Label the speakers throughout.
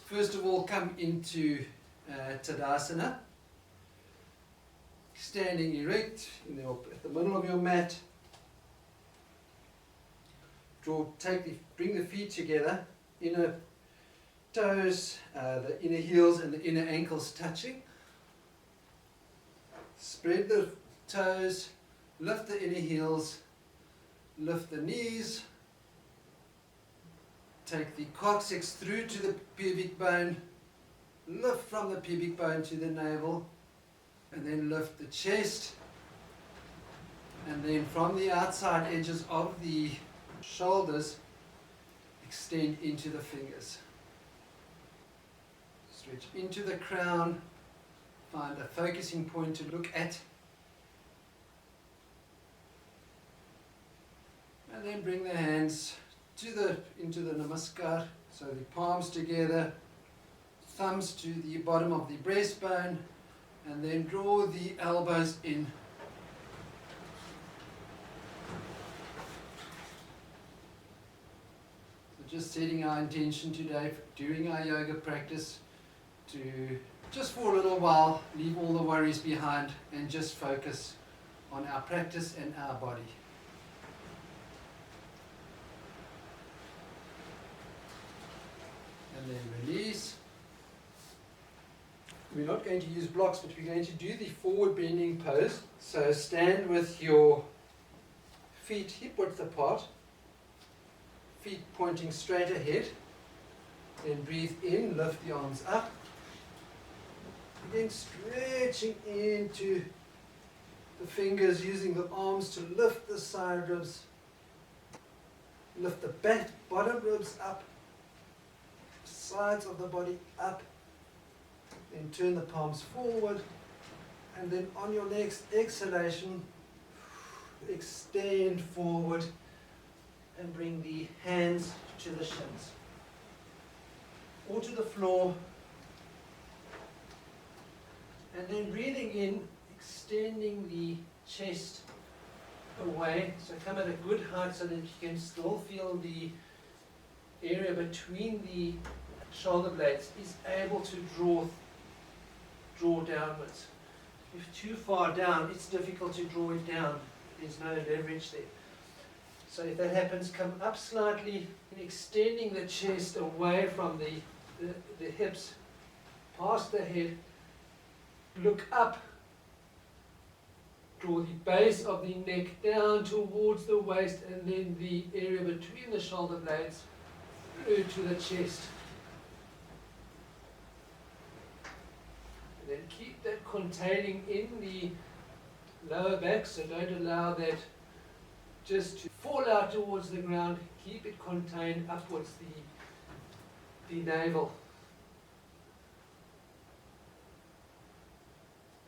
Speaker 1: first of all come into Tadasana, standing erect at the middle of your mat. Bring the feet together, inner toes, the inner heels and the inner ankles touching. Spread the toes, lift the inner heels, lift the knees, take the coccyx through to the pubic bone, lift from the pubic bone to the navel, and then lift the chest, and then from the outside edges of the shoulders, extend into the fingers. Stretch into the crown, find a focusing point to look at, and then bring the hands into the namaskar, so the palms together, thumbs to the bottom of the breastbone, and then draw the elbows in. So just setting our intention today during our yoga practice to just for a little while leave all the worries behind and just focus on our practice and our body. And then release. We're not going to use blocks, but we're going to do the forward bending pose. So stand with your feet hip width apart, feet pointing straight ahead. Then breathe in, lift the arms up. Again, stretching into the fingers, using the arms to lift the side ribs, lift the back, bottom ribs up, sides of the body up. Then turn the palms forward, and then on your next exhalation, extend forward and bring the hands to the shins or to the floor. And then breathing in, extending the chest away, so come at a good height so that you can still feel the area between the shoulder blades is able to draw downwards. If too far down, it's difficult to draw it down. There's no leverage there. So if that happens, come up slightly and extending the chest away from the hips, past the head. Look up. Draw the base of the neck down towards the waist, and then the area between the shoulder blades through to the chest. And then keep that containing in the lower back, so don't allow that just to fall out towards the ground. Keep it contained upwards the navel.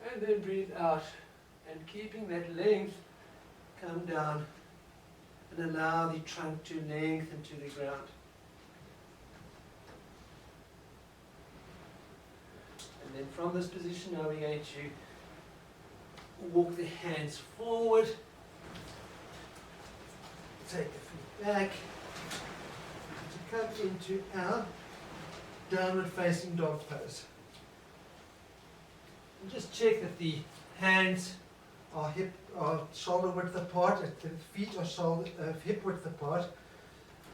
Speaker 1: And then breathe out, and keeping that length, come down and allow the trunk to lengthen to the ground. And then from this position now we're going to walk the hands forward, take the feet back, to come into our downward facing dog pose. And just check that the hands are shoulder width apart, that the feet are hip width apart,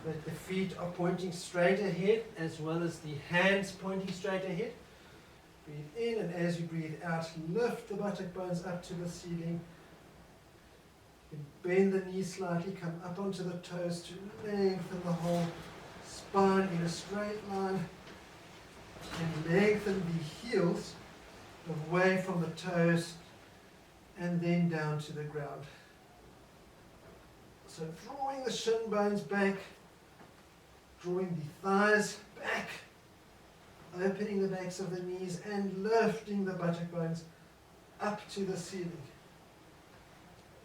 Speaker 1: that the feet are pointing straight ahead as well as the hands pointing straight ahead. Breathe in, and as you breathe out, lift the buttock bones up to the ceiling. You can bend the knees slightly, come up onto the toes to lengthen the whole spine in a straight line, and lengthen the heels away from the toes and then down to the ground. So drawing the shin bones back, drawing the thighs back, opening the backs of the knees and lifting the buttock bones up to the ceiling.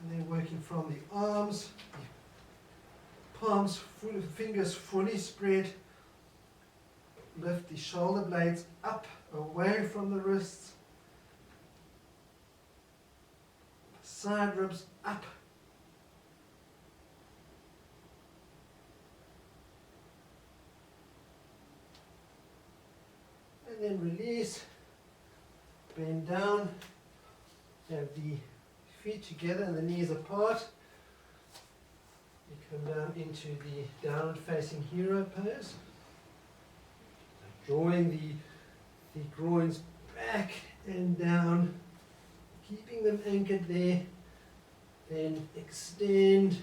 Speaker 1: And then working from the arms, the palms, fingers fully spread. Lift the shoulder blades up, away from the wrists. Side ribs up. and then release, bend down, have the feet together and the knees apart. You come down into the downward facing hero pose, drawing the groins back and down, keeping them anchored there. Then extend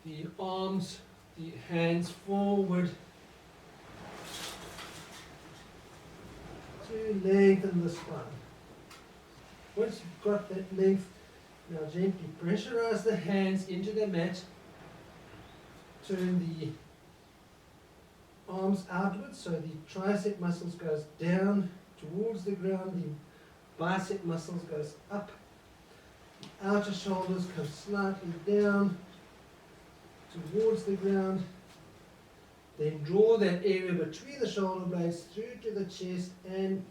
Speaker 1: the arms, the hands forward to lengthen the spine. Once you've got that length, now gently pressurize the hands into the mat. Turn the arms outwards so the tricep muscles goes down towards the ground, the bicep muscles goes up. The outer shoulders come slightly down towards the ground. Then draw that area between the shoulder blades through to the chest, and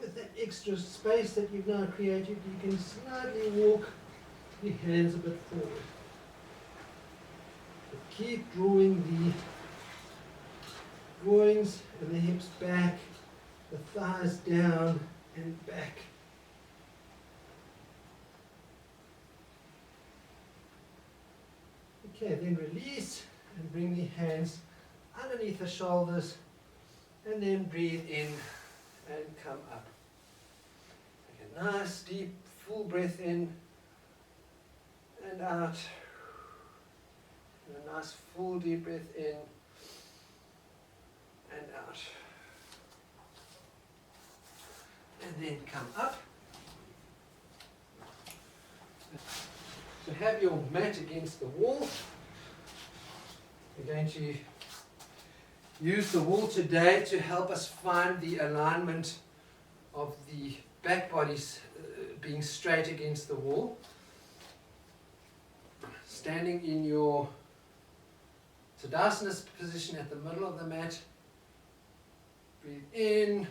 Speaker 1: with that extra space that you've now created, you can slightly walk the hands a bit forward. But keep drawing the groins and the hips back, the thighs down and back. Okay, then release and bring the hands underneath the shoulders, and then breathe in and come up. Take a nice deep full breath in and out. And a nice full deep breath in and out. And then come up. So have your mat against the wall. We're going to use the wall today to help us find the alignment of the back bodies being straight against the wall. Standing in your Tadasana position at the middle of the mat. Breathe in,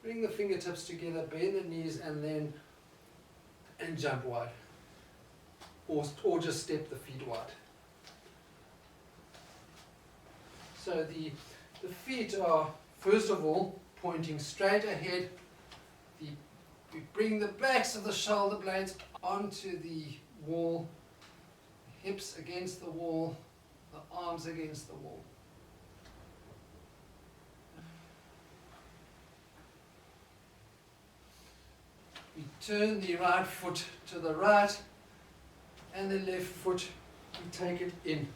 Speaker 1: bring the fingertips together, bend the knees, and jump wide. Or just step the feet wide. So the feet are, first of all, pointing straight ahead. We bring the backs of the shoulder blades onto the wall, hips against the wall, the arms against the wall. We turn the right foot to the right, and the left foot, we take it in.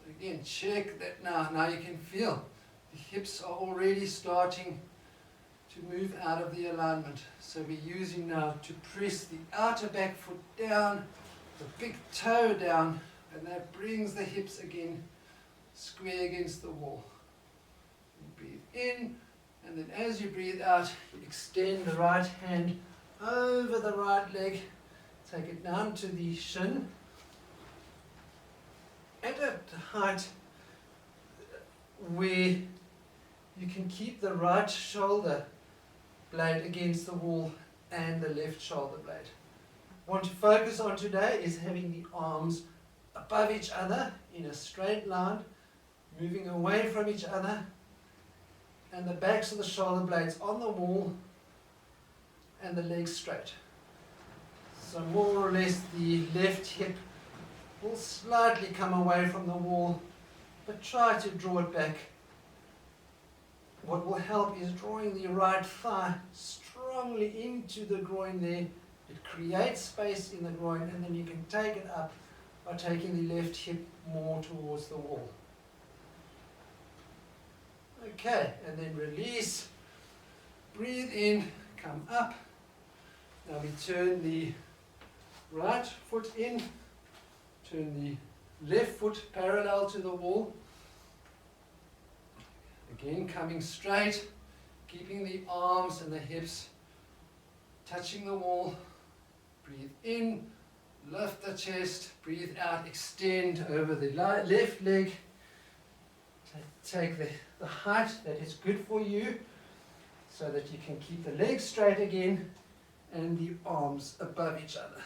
Speaker 1: So again, check that now. Now you can feel the hips are already starting to move out of the alignment. So we're using now to press the outer back foot down, the big toe down, and that brings the hips again square against the wall. You breathe in. And then as you breathe out, you extend the right hand over the right leg, take it down to the shin, at a height where you can keep the right shoulder blade against the wall and the left shoulder blade. What to focus on today is having the arms above each other in a straight line, moving away from each other, and the backs of the shoulder blades on the wall and the legs straight. So more or less the left hip will slightly come away from the wall, but try to draw it back. What will help is drawing the right thigh strongly into the groin there. It creates space in the groin, and then you can take it up by taking the left hip more towards the wall. Okay, and then release, breathe in, come up. Now we turn the right foot in, turn the left foot parallel to the wall. Again, coming straight, keeping the arms and the hips touching the wall. Breathe in, lift the chest, breathe out, extend over the left leg. Take the height that is good for you so that you can keep the legs straight again and the arms above each other.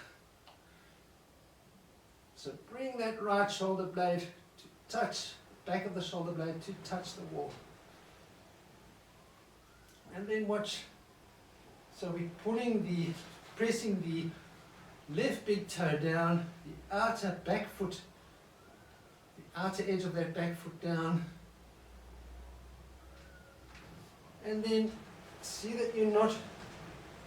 Speaker 1: So bring that right shoulder blade to touch, back of the shoulder blade to touch the wall. And then watch, so we're pressing the left big toe down, the outer back foot, the outer edge of that back foot down. And then see that you're not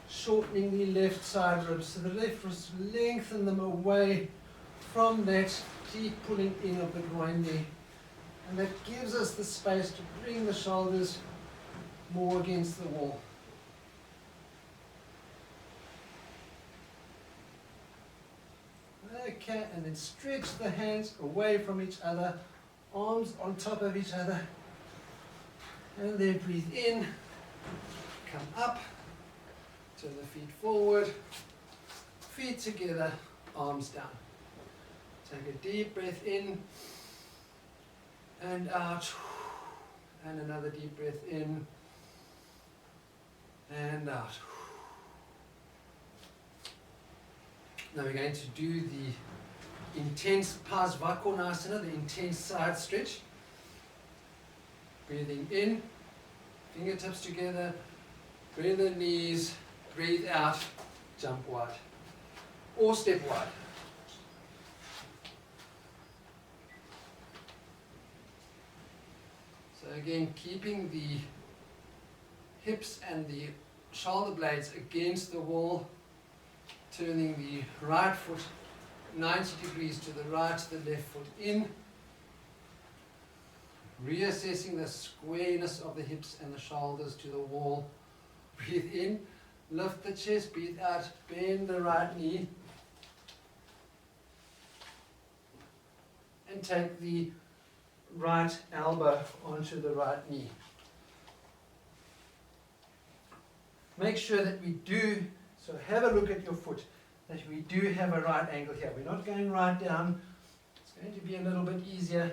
Speaker 1: shortening the left side ribs. So the left ribs, lengthen them away from that deep pulling in of the groin there. And that gives us the space to bring the shoulders more against the wall. Okay, and then stretch the hands away from each other, arms on top of each other. And then breathe in, come up, turn the feet forward, feet together, arms down. Take a deep breath in and out, and another deep breath in and out. Now we're going to do the intense Parsvakonasana, the intense side stretch. Breathing in, fingertips together, bend the knees, breathe out, jump wide or step wide. So again, keeping the hips and the shoulder blades against the wall, turning the right foot 90 degrees to the right, the left foot in. Reassessing the squareness of the hips and the shoulders to the wall. Breathe in, lift the chest, breathe out, bend the right knee. And take the right elbow onto the right knee. Make sure that we do, so have a look at your foot, that we do have a right angle here. We're not going right down. It's going to be a little bit easier.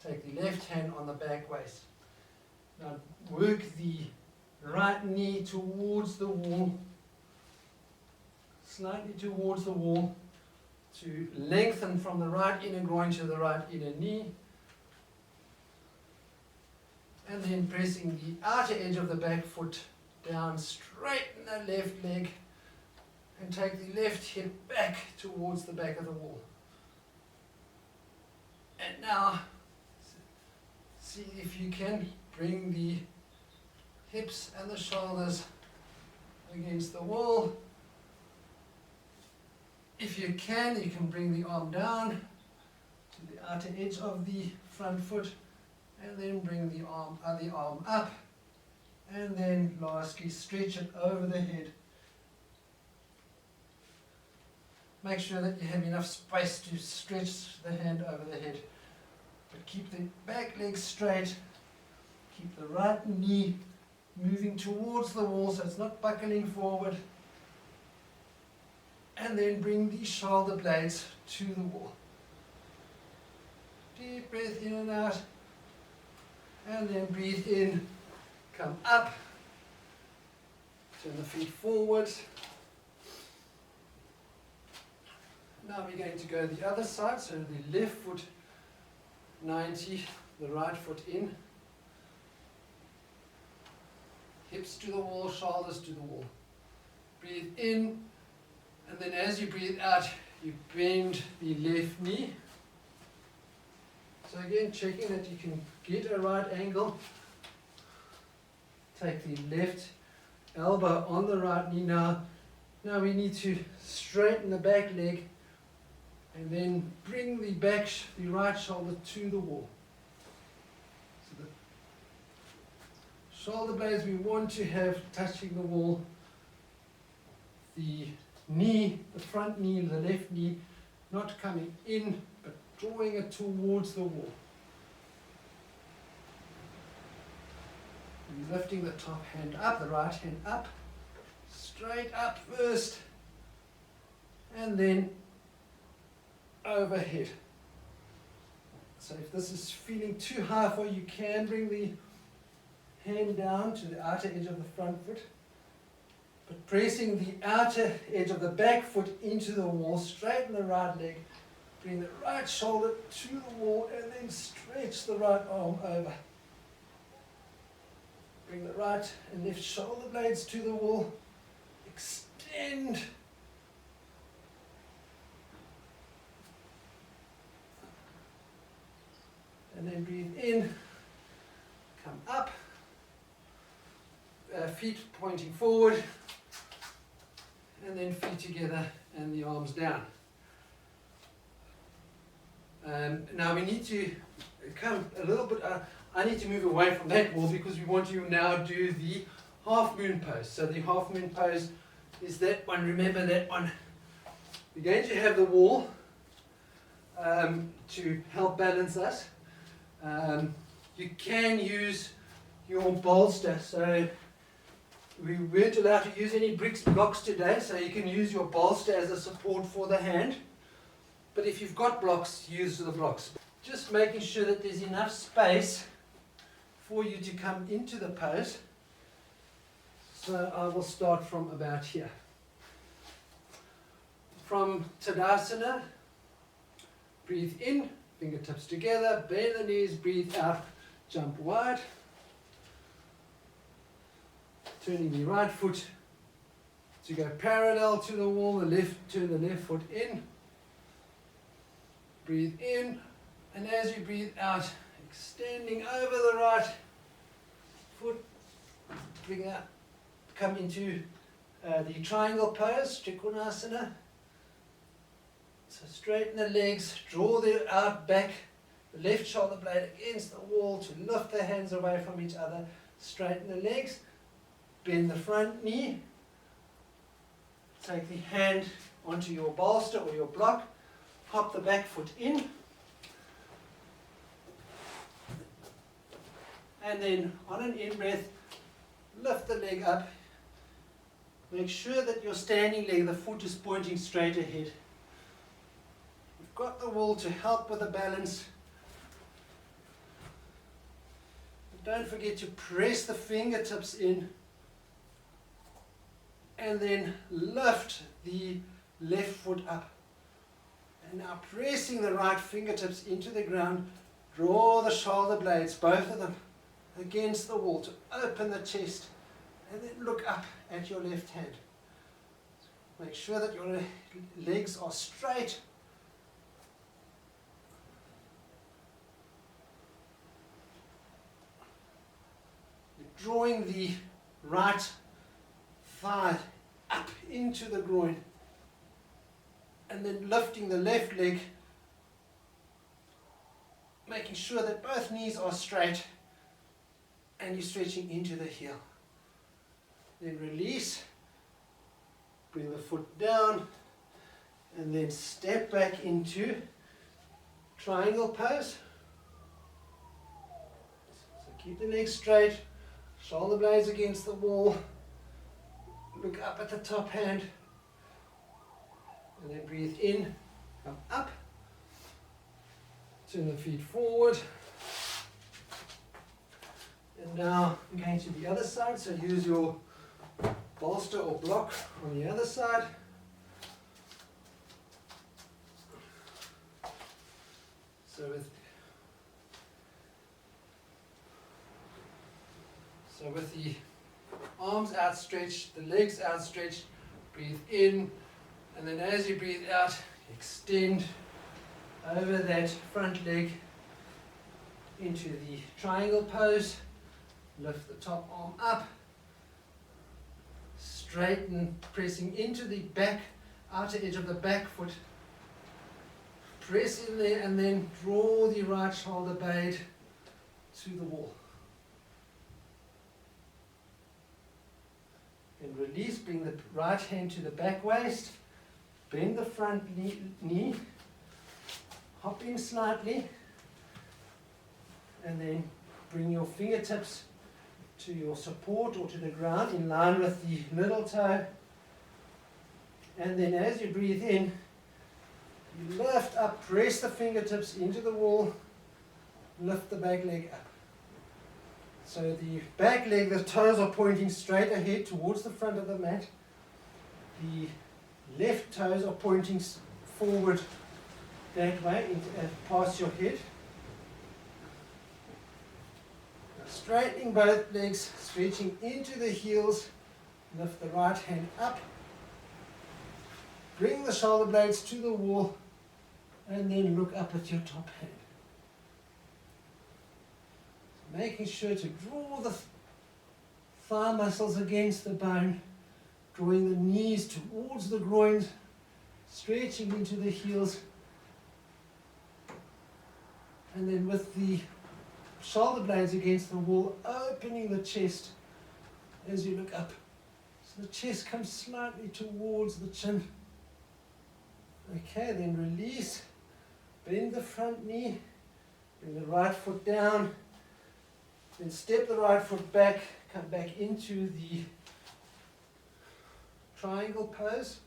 Speaker 1: Take the left hand on the back waist. Now work the right knee towards the wall, slightly towards the wall, to lengthen from the right inner groin to the right inner knee. And then pressing the outer edge of the back foot down, straighten the left leg, and take the left hip back towards the back of the wall. And now, see if you can bring the hips and the shoulders against the wall. If you can bring the arm down to the outer edge of the front foot, and then bring the other arm up, and then lastly stretch it over the head. Make sure that you have enough space to stretch the hand over the head. But keep the back leg straight, keep the right knee moving towards the wall so it's not buckling forward, and then bring the shoulder blades to the wall. Deep breath in and out, and then breathe in, come up, turn the feet forward. Now we're going to go the other side, so the left foot 90, the right foot in, hips to the wall, shoulders to the wall. Breathe in, and then as you breathe out, you bend the left knee. So again, checking that you can get a right angle. Take the left elbow on the right knee now. Now we need to straighten the back leg, and then bring the the right shoulder to the wall. So the shoulder blades we want to have touching the wall. The knee, the front knee, the left knee, not coming in, but drawing it towards the wall. And lifting the top hand up, the right hand up, straight up first, and then overhead. So if this is feeling too high for you, you can bring the hand down to the outer edge of the front foot, but pressing the outer edge of the back foot into the wall, straighten the right leg, Bring the right shoulder to the wall and then stretch the right arm over. Bring the right and left shoulder blades to the wall. Extend. And then breathe in. Come up. Feet pointing forward. And then feet together and the arms down. Now we need to come a little bit, I need to move away from that wall because we want to now do the half moon pose. So the half moon pose is that one, remember that one. We're going to have the wall to help balance us. You can use your bolster, so we weren't allowed to use any blocks today, so you can use your bolster as a support for the hand. But if you've got blocks, use the blocks. Just making sure that there's enough space for you to come into the pose. So I will start from about here. From Tadasana, breathe in, fingertips together, bend the knees, breathe out, jump wide. Turning the right foot to go parallel to the wall, turn the left foot in. Breathe in, and as you breathe out, extending over the right foot, bring out, come into the triangle pose, Trikonasana. So straighten the legs, draw the out back, the left shoulder blade against the wall to lift the hands away from each other. Straighten the legs, bend the front knee, take the hand onto your bolster or your block. Hop the back foot in, and then on an in-breath, lift the leg up. Make sure that your standing leg, the foot is pointing straight ahead. You've got the wall to help with the balance. But don't forget to press the fingertips in, and then lift the left foot up. And now pressing the right fingertips into the ground, draw the shoulder blades, both of them, against the wall to open the chest, and then look up at your left hand. Make sure that your legs are straight. You're drawing the right thigh up into the groin. And then lifting the left leg, making sure that both knees are straight and you're stretching into the heel. Then release, bring the foot down, and then step back into triangle pose. So keep the legs straight, shoulder blades against the wall, look up at the top hand. And then breathe in, come up, turn the feet forward. And now I'm going to the other side, so use your bolster or block on the other side. So with the arms outstretched, the legs outstretched, breathe in. And then as you breathe out, extend over that front leg into the triangle pose. Lift the top arm up. Straighten, pressing into the back, outer edge of the back foot. Press in there and then draw the right shoulder blade to the wall. And release, bring the right hand to the back waist. Bend the front knee, hop in slightly, and then bring your fingertips to your support or to the ground in line with the middle toe. And then as you breathe in, you lift up, press the fingertips into the wall, lift the back leg up. So the back leg, the toes are pointing straight ahead towards the front of the mat. The left toes are pointing forward that way, past your head. Straightening both legs, stretching into the heels, lift the right hand up, bring the shoulder blades to the wall, and then look up at your top hand. So making sure to draw the thigh muscles against the bone, drawing the knees towards the groins, stretching into the heels, and then with the shoulder blades against the wall, opening the chest as you look up. So the chest comes slightly towards the chin. Okay, then release, bend the front knee, bring the right foot down, then step the right foot back, come back into the triangle pose,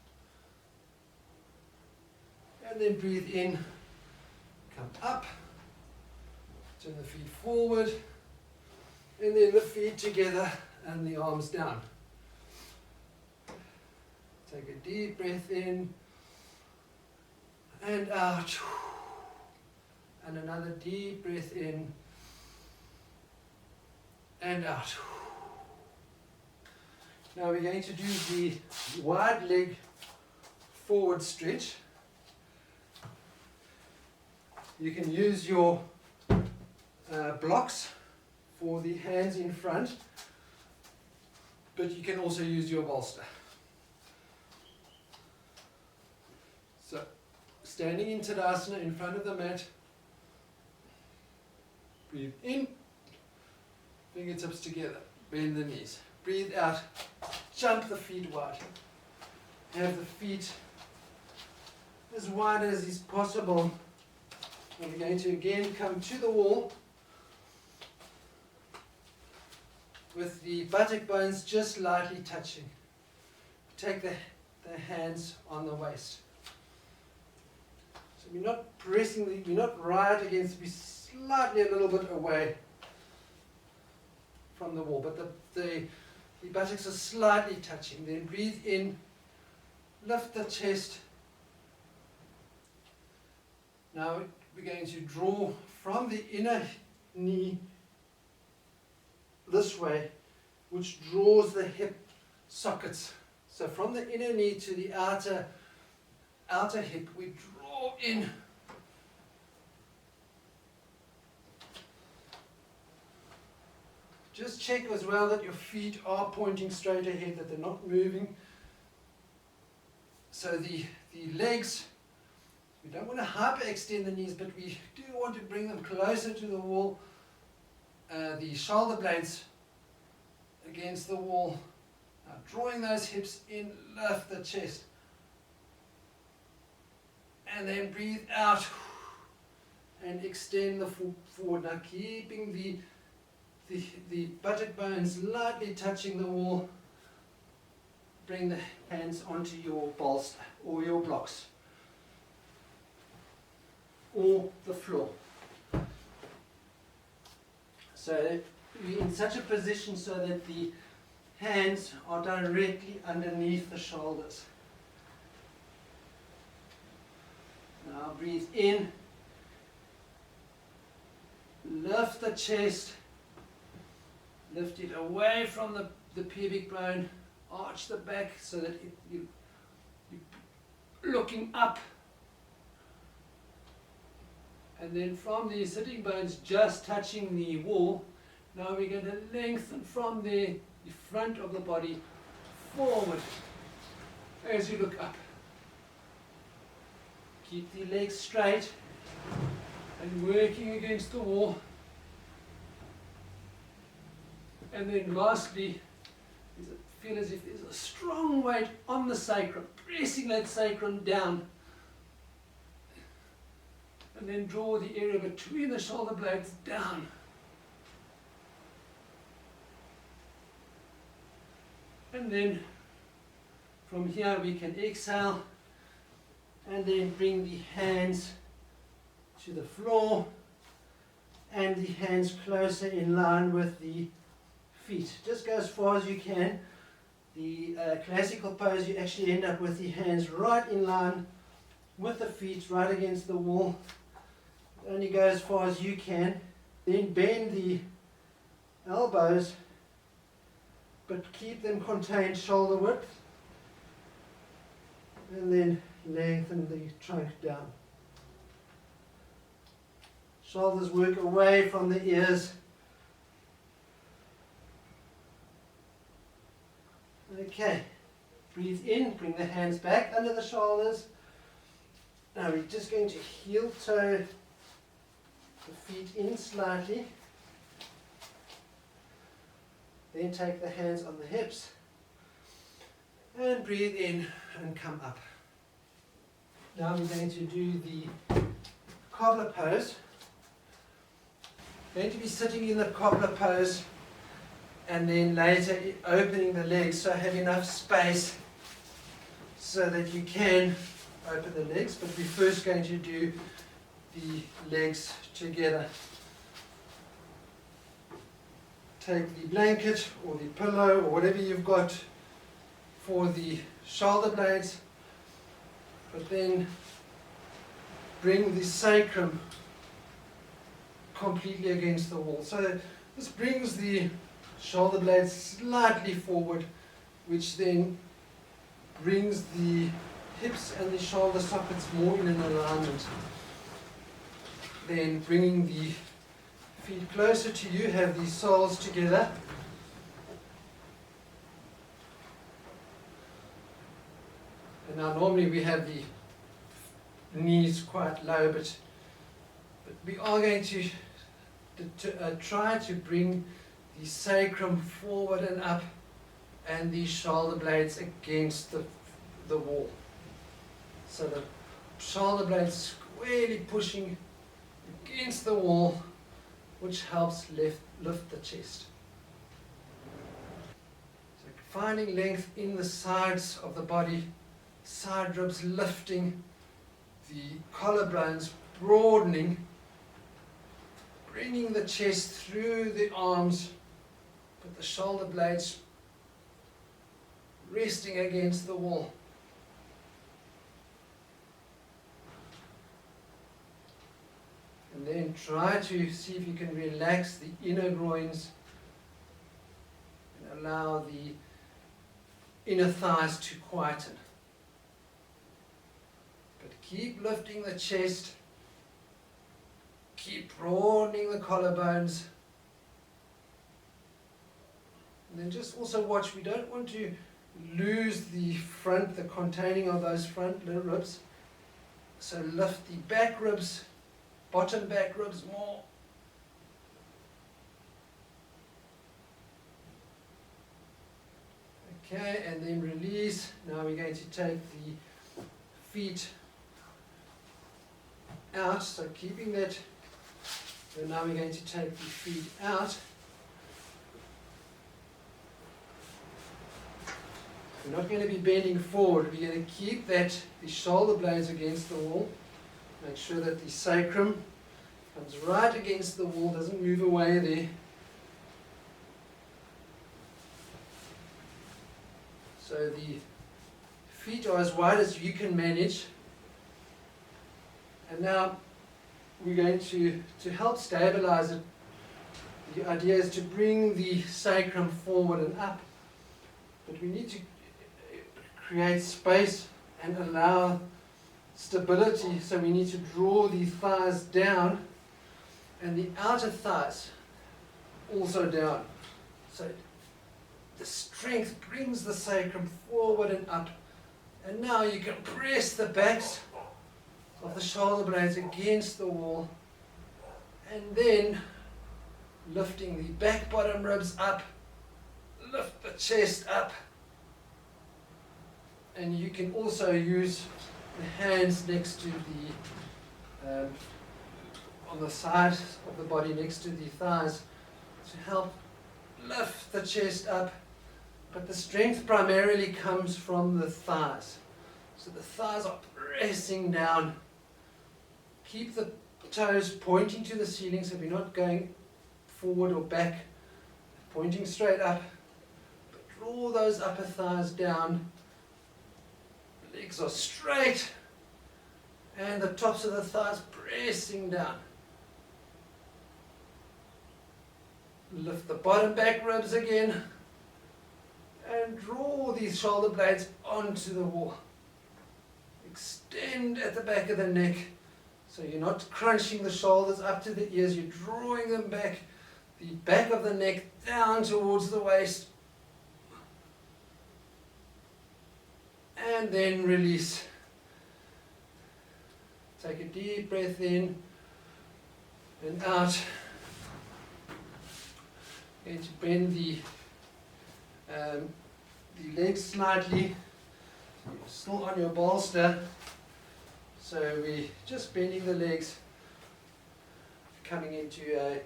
Speaker 1: and then breathe in, come up, turn the feet forward, and then the feet together and the arms down. Take a deep breath in and out, and another deep breath in and out. Now we're going to do the wide leg forward stretch. You can use your blocks for the hands in front, but you can also use your bolster. So, standing in Tadasana in front of the mat, breathe in, fingertips together, bend the knees. Breathe out, jump the feet wide. Have the feet as wide as is possible. And we're going to again come to the wall with the buttock bones just lightly touching. Take the hands on the waist. So we're not pressing, we're not right against, we're slightly a little bit away from the wall, but the buttocks are slightly touching. Then breathe in, lift the chest. Now we're going to draw from the inner knee this way, which draws the hip sockets. So from the inner knee to the outer hip, we draw in. Just check as well that your feet are pointing straight ahead, that they're not moving. So the legs, we don't want to hyperextend the knees, but we do want to bring them closer to the wall. The shoulder blades against the wall. Now drawing those hips in, lift the chest. And then breathe out and extend the foot forward. Now keeping the buttock bones lightly touching the wall. Bring the hands onto your bolster or your blocks or the floor. So you're in such a position so that the hands are directly underneath the shoulders. Now breathe in, lift the chest, lift it away from the pubic bone, arch the back so that you're looking up. And then from the sitting bones just touching the wall, now we're going to lengthen from the front of the body forward as you look up. Keep the legs straight and working against the wall. And then lastly, feel as if there's a strong weight on the sacrum, pressing that sacrum down. And then draw the area between the shoulder blades down. And then from here we can exhale and then bring the hands to the floor and the hands closer in line with the feet. Just go as far as you can. The classical pose, you actually end up with the hands right in line with the feet right against the wall. Only go as far as you can. Then bend the elbows, but keep them contained shoulder width. And then lengthen the trunk down. Shoulders work away from the ears. Okay, breathe in, bring the hands back under the shoulders. Now we're just going to heel toe the feet in slightly. Then take the hands on the hips and breathe in and come up. Now we're going to do the cobbler pose. Going to be sitting in the cobbler pose and then later opening the legs, so have enough space so that you can open the legs, but we're first going to do the legs together. Take the blanket or the pillow or whatever you've got for the shoulder blades, but then bring the sacrum completely against the wall. So this brings the shoulder blades slightly forward, which then brings the hips and the shoulder sockets more in an alignment. Then bringing the feet closer to you, have the soles together. And now normally we have the knees quite low, but we are going to try to bring the sacrum forward and up and the shoulder blades against the wall. So the shoulder blades squarely pushing against the wall, which helps lift the chest. So finding length in the sides of the body, side ribs lifting, the collarbones broadening, bringing the chest through the arms, but the shoulder blades resting against the wall. And then try to see if you can relax the inner groins and allow the inner thighs to quieten. But keep lifting the chest, keep broadening the collarbones. And then just also watch, we don't want to lose the front, the containing of those front ribs. So lift the back ribs, bottom back ribs more. Okay, and then release. Now we're going to take the feet out, so keeping that. So now we're going to take the feet out. We're not going to be bending forward. We're going to keep the shoulder blades against the wall. Make sure that the sacrum comes right against the wall, doesn't move away there. So the feet are as wide as you can manage. And now we're going to help stabilize it. The idea is to bring the sacrum forward and up. But we need to create space and allow stability, so we need to draw the thighs down and the outer thighs also down. So the strength brings the sacrum forward and up. And now you can press the backs of the shoulder blades against the wall, and then lifting the back bottom ribs up, lift the chest up. And you can also use the hands next to the, on the side of the body next to the thighs to help lift the chest up. But the strength primarily comes from the thighs. So the thighs are pressing down. Keep the toes pointing to the ceiling, so we're not going forward or back, pointing straight up. But draw those upper thighs down. Legs are straight. And the tops of the thighs pressing down. Lift the bottom back ribs again. And draw these shoulder blades onto the wall. Extend at the back of the neck. So you're not crunching the shoulders up to the ears, you're drawing them back. The back of the neck down towards the waist. And then release. Take a deep breath in and out. And to bend the legs slightly. You're still on your bolster. So we're just bending the legs, coming into a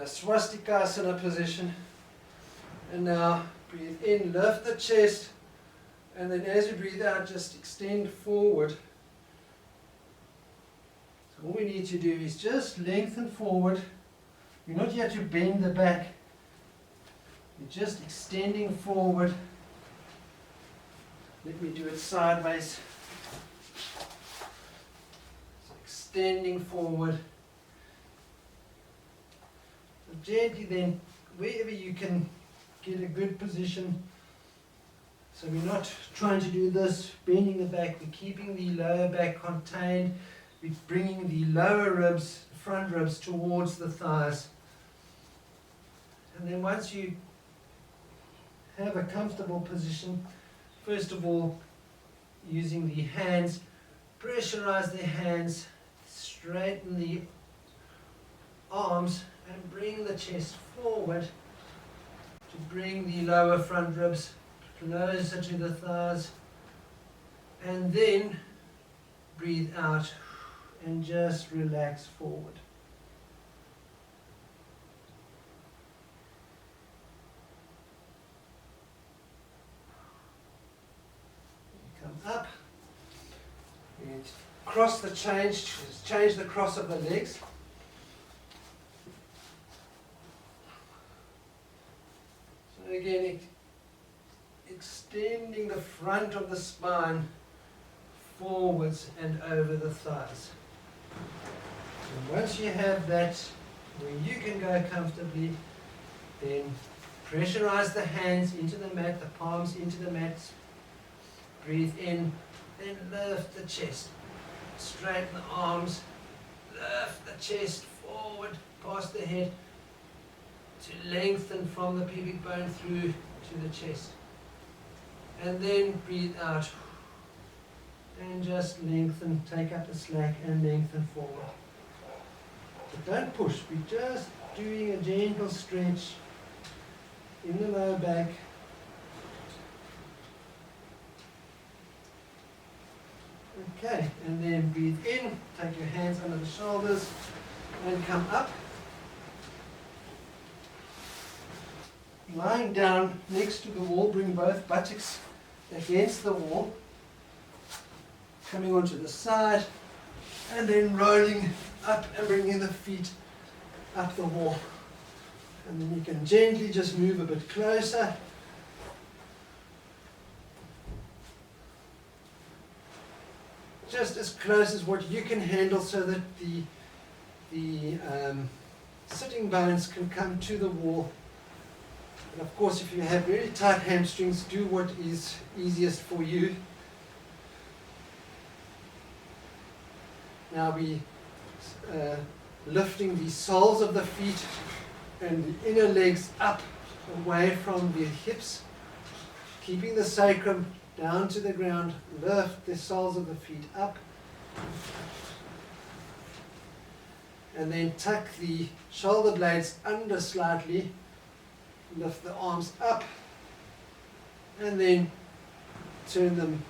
Speaker 1: swastikasana position. And now breathe in, lift the chest. And then as you breathe out, just extend forward. So all we need to do is just lengthen forward. You're not here to bend the back. You're just extending forward. Let me do it sideways. So extending forward. So gently then, wherever you can get a good position. So we're not trying to do this, bending the back, we're keeping the lower back contained, we're bringing the lower ribs, front ribs towards the thighs. And then once you have a comfortable position, first of all, using the hands, pressurize the hands, straighten the arms, and bring the chest forward to bring the lower front ribs closer to the thighs, and then breathe out and just relax forward. Come up and cross the change the cross of the legs. So again, extending the front of the spine forwards and over the thighs. And once you have that where you can go comfortably, then pressurize the hands into the mat, the palms into the mat. Breathe in, then lift the chest. Straighten the arms, lift the chest forward past the head to lengthen from the pubic bone through to the chest. And then breathe out and just lengthen, take up the slack and lengthen forward. But don't push, we're just doing a gentle stretch in the lower back. Okay, and then breathe in, take your hands under the shoulders and come up. Lying down next to the wall, bring both buttocks against the wall, coming onto the side, and then rolling up and bringing the feet up the wall. And then you can gently just move a bit closer. Just as close as what you can handle so that the sitting bones can come to the wall. And of course, if you have very tight hamstrings, do what is easiest for you. Now we lifting the soles of the feet and the inner legs up away from the hips, keeping the sacrum down to the ground. Lift the soles of the feet up, and then tuck the shoulder blades under slightly. Lift the arms up and then turn them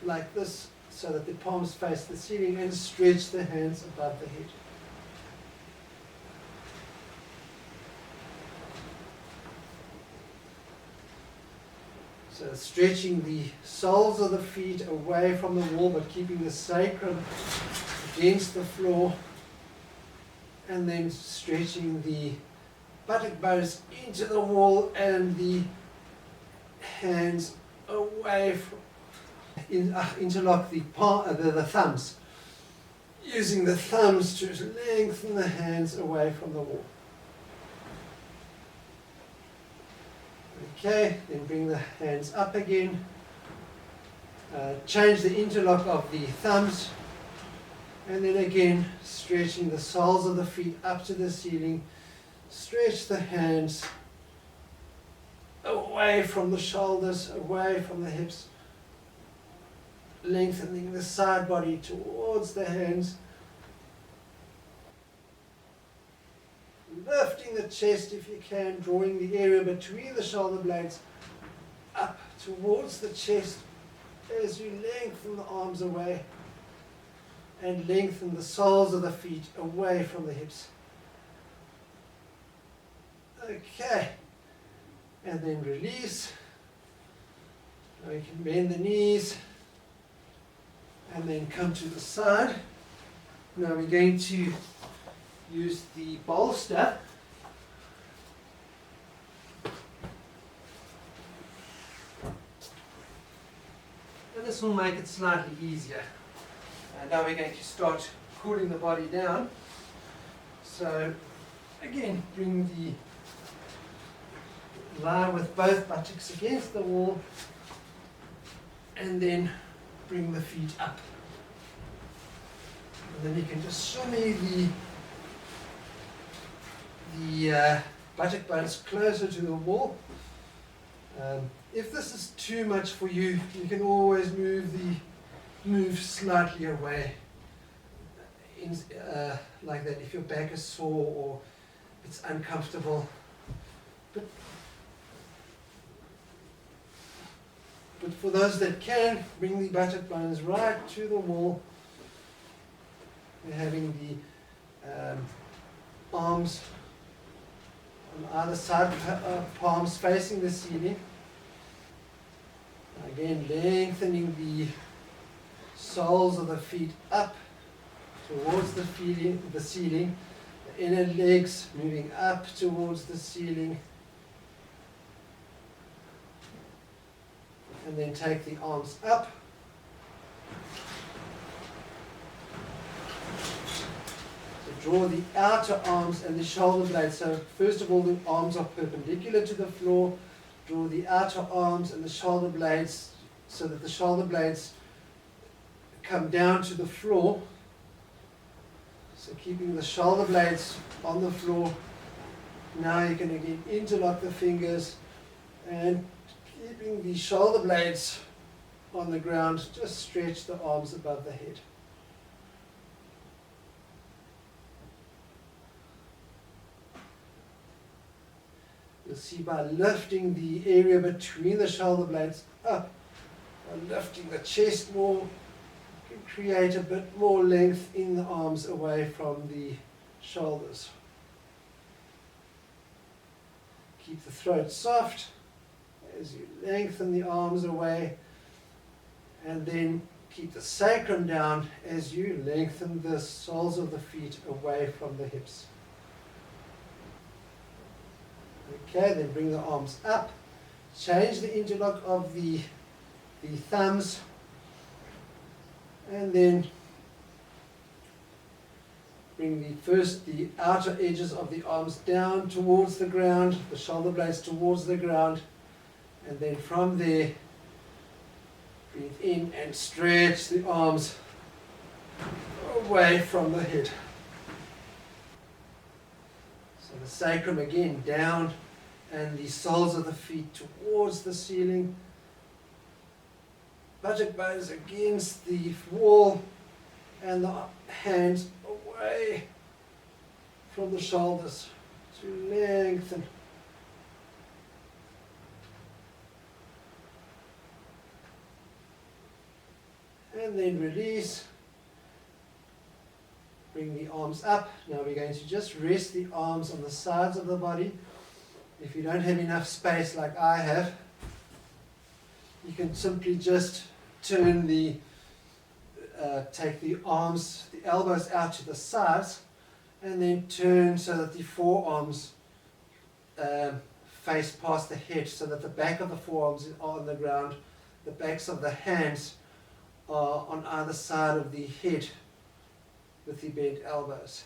Speaker 1: like this so that the palms face the ceiling, and stretch the hands above the head. So stretching the soles of the feet away from the wall, but keeping the sacrum against the floor, and then stretching the buttock bones into the wall and the hands away interlock the thumbs, using the thumbs to lengthen the hands away from the wall. Okay, then bring the hands up again. Change the interlock of the thumbs, and then again stretching the soles of the feet up to the ceiling. Stretch the hands away from the shoulders, away from the hips, lengthening the side body towards the hands, lifting the chest if you can, drawing the area between the shoulder blades up towards the chest as you lengthen the arms away and lengthen the soles of the feet away from the hips. Okay, and then release. Now you can bend the knees and then come to the side. Now we're going to use the bolster. And this will make it slightly easier. And now we're going to start cooling the body down. So again, bring the lie with both buttocks against the wall, and then bring the feet up. And then you can just shimmy the buttock bones closer to the wall. If this is too much for you, you can always move slightly away, like that, if your back is sore or it's uncomfortable. But for those that can, bring the buttock bones right to the wall. We're having the arms on either side, palms facing the ceiling. Again, lengthening the soles of the feet up towards the ceiling. The inner legs moving up towards the ceiling. And then take the arms up. So draw the outer arms and the shoulder blades. So first of all, the arms are perpendicular to the floor. Draw the outer arms and the shoulder blades so that the shoulder blades come down to the floor. So keeping the shoulder blades on the floor. Now you can again interlock the fingers and keeping the shoulder blades on the ground, just stretch the arms above the head. You'll see by lifting the area between the shoulder blades up, by lifting the chest more, you can create a bit more length in the arms away from the shoulders. Keep the throat soft as you lengthen the arms away, and then keep the sacrum down as you lengthen the soles of the feet away from the hips. Okay, then bring the arms up, change the interlock of the thumbs, and then bring the outer edges of the arms down towards the ground, the shoulder blades towards the ground. And then from there, breathe in and stretch the arms away from the head. So the sacrum again down and the soles of the feet towards the ceiling. Buttock bones against the wall and the hands away from the shoulders to lengthen. And then release. Bring the arms up. Now we're going to just rest the arms on the sides of the body. If you don't have enough space like I have, you can simply just turn take the arms, the elbows out to the sides, and then turn so that the forearms face past the head, so that the back of the forearms are on the ground, the backs of the hands are on either side of the head with the bent elbows.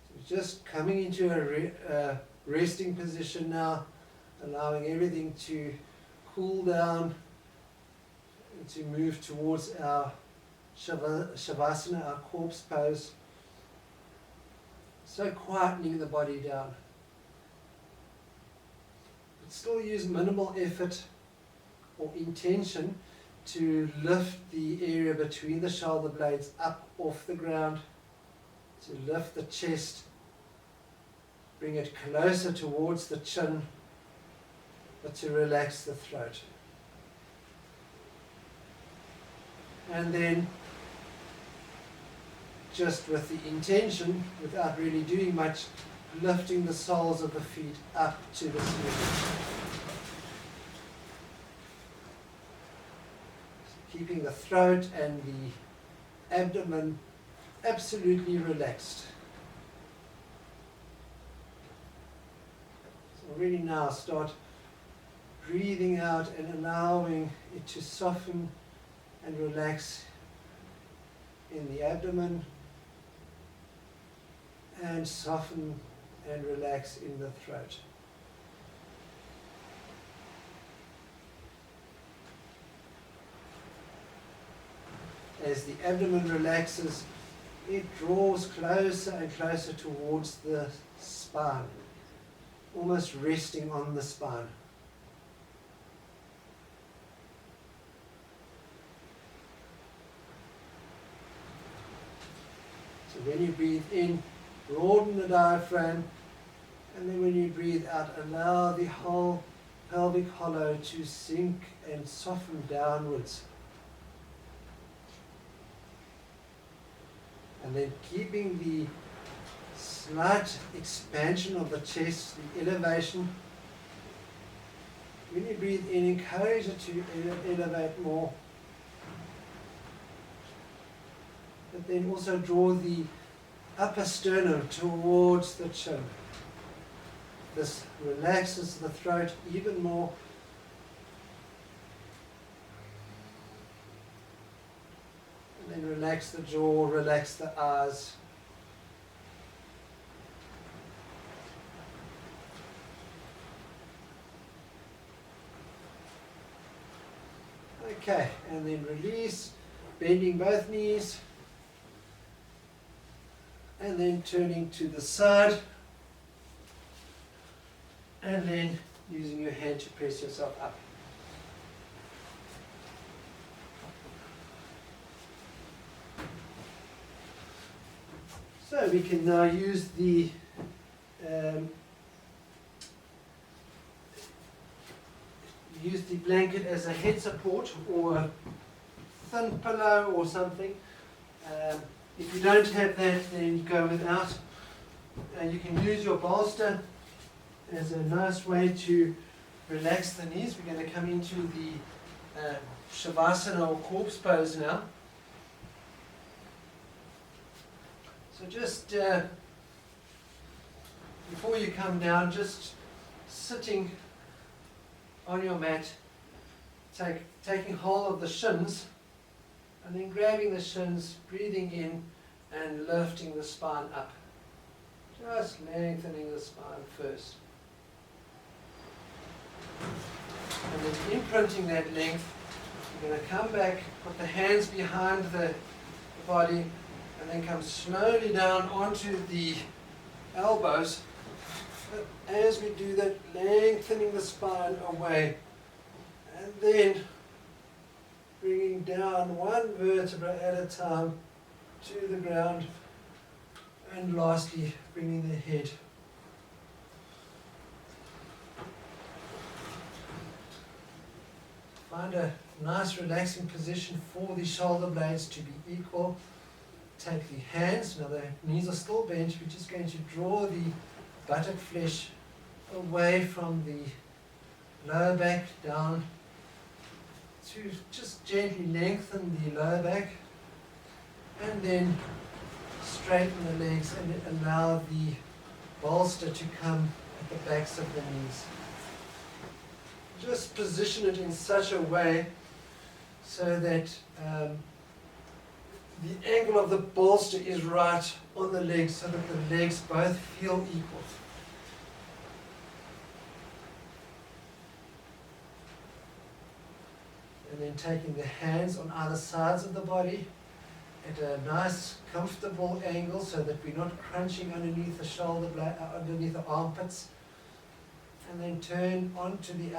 Speaker 1: So just coming into a resting position now, allowing everything to cool down and to move towards our Savasana, our corpse pose. So quietening the body down. But still use minimal effort or intention to lift the area between the shoulder blades up off the ground, to lift the chest, bring it closer towards the chin, but to relax the throat. And then, just with the intention, without really doing much, lifting the soles of the feet up to the ceiling. Keeping the throat and the abdomen absolutely relaxed. So really now start breathing out and allowing it to soften and relax in the abdomen and soften and relax in the throat. As the abdomen relaxes, it draws closer and closer towards the spine, almost resting on the spine. So when you breathe in, broaden the diaphragm, and then when you breathe out, allow the whole pelvic hollow to sink and soften downwards. And then keeping the slight expansion of the chest, the elevation. When you breathe in, encourage it to elevate more. But then also draw the upper sternum towards the chin. This relaxes the throat even more. And then relax the jaw, relax the eyes. Okay, and then release, bending both knees. And then turning to the side. And then using your hand to press yourself up. So we can now use the blanket as a head support or a thin pillow or something. If you don't have that, then go without. You can use your bolster as a nice way to relax the knees. We're going to come into the Savasana or corpse pose now. So just before you come down, just sitting on your mat, taking hold of the shins, and then grabbing the shins, breathing in and lifting the spine up. Just lengthening the spine first. And then imprinting that length, you're going to come back, put the hands behind the body, and then come slowly down onto the elbows. But as we do that, lengthening the spine away, and then bringing down one vertebra at a time to the ground, and lastly bringing the head. Find a nice relaxing position for the shoulder blades to be equal. Take the hands, now the knees are still bent, we're just going to draw the buttock flesh away from the lower back down to just gently lengthen the lower back, and then straighten the legs and allow the bolster to come at the backs of the knees. Just position it in such a way so that the angle of the bolster is right on the legs, so that the legs both feel equal. And then taking the hands on either sides of the body at a nice, comfortable angle, so that we're not crunching underneath the shoulder, underneath the armpits. And then turn onto the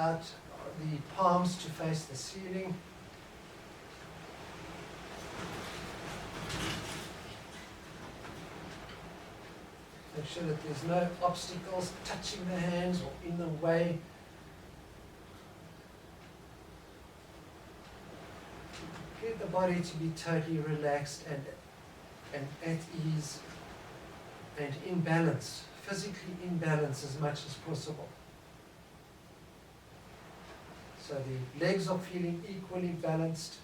Speaker 1: palms to face the ceiling. Make sure that there's no obstacles touching the hands or in the way. Get the body to be totally relaxed and at ease and in balance, physically in balance as much as possible. So the legs are feeling equally balanced,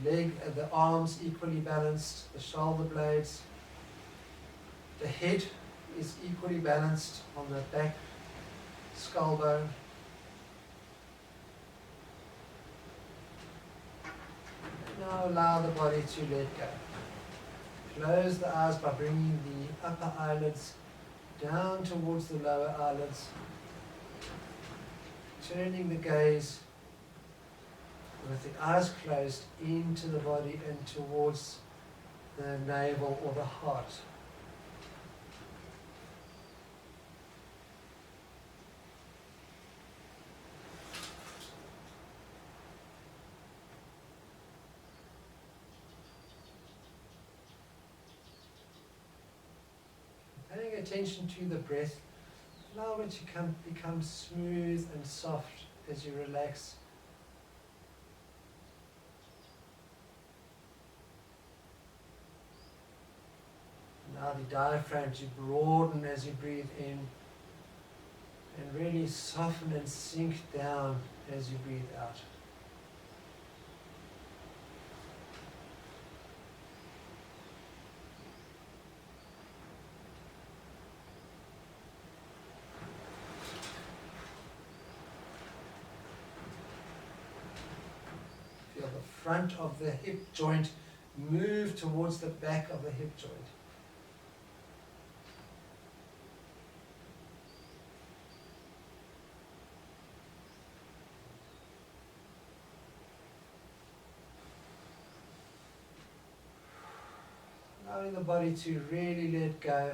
Speaker 1: the arms equally balanced, the shoulder blades. The head is equally balanced on the back, skull bone. Now allow the body to let go. Close the eyes by bringing the upper eyelids down towards the lower eyelids. Turning the gaze with the eyes closed into the body and towards the navel or the heart. Paying attention to the breath, allow it to become smooth and soft as you relax. Allow the diaphragm to broaden as you breathe in, and really soften and sink down as you breathe out. Feel the front of the hip joint move towards the back of the hip joint. Allowing the body to really let go.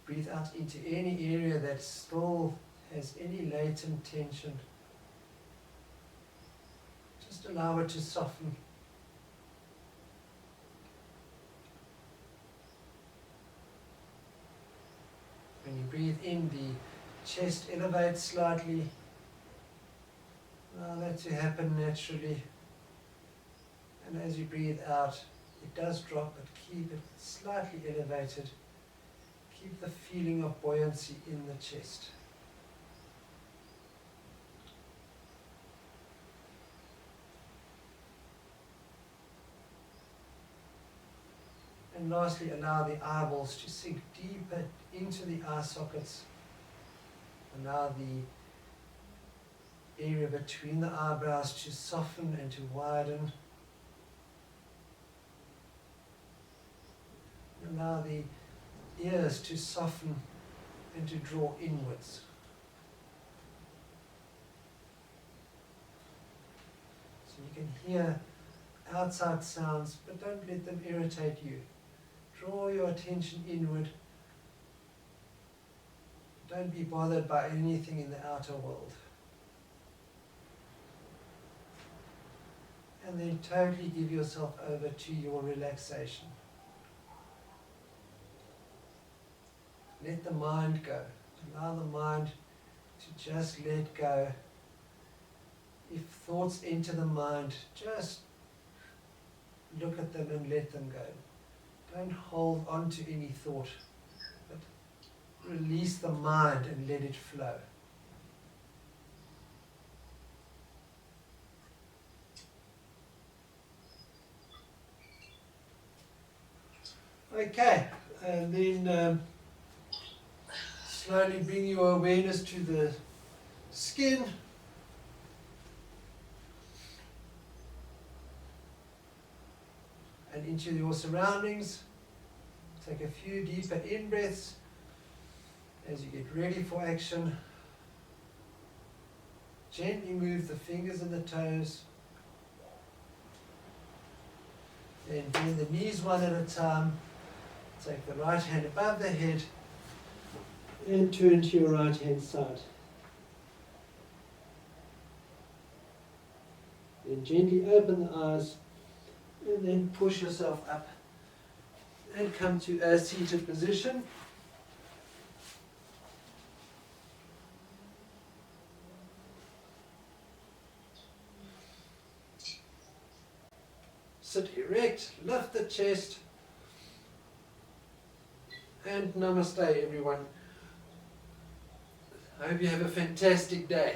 Speaker 1: Breathe out into any area that still has any latent tension. Just allow it to soften. When you breathe in, the chest elevates slightly. Allow that to happen naturally. And as you breathe out, it does drop, but keep it slightly elevated. Keep the feeling of buoyancy in the chest. And lastly, allow the eyeballs to sink deeper into the eye sockets. Allow the area between the eyebrows to soften and to widen. Allow the ears to soften and to draw inwards. So you can hear outside sounds, but don't let them irritate you. Draw your attention inward. Don't be bothered by anything in the outer world. And then totally give yourself over to your relaxation. Let the mind go. Allow the mind to just let go. If thoughts enter the mind, just look at them and let them go. Don't hold on to any thought, but release the mind and let it flow. Okay, and then slowly bring your awareness to the skin. and into your surroundings. Take a few deeper in-breaths as you get ready for action. Gently move the fingers and the toes. Then bend the knees one at a time. Take the right hand above the head and turn to your right hand side. Then gently open the eyes and then push yourself up and come to a seated position. Sit erect, lift the chest, and namaste everyone. I hope you have a fantastic day.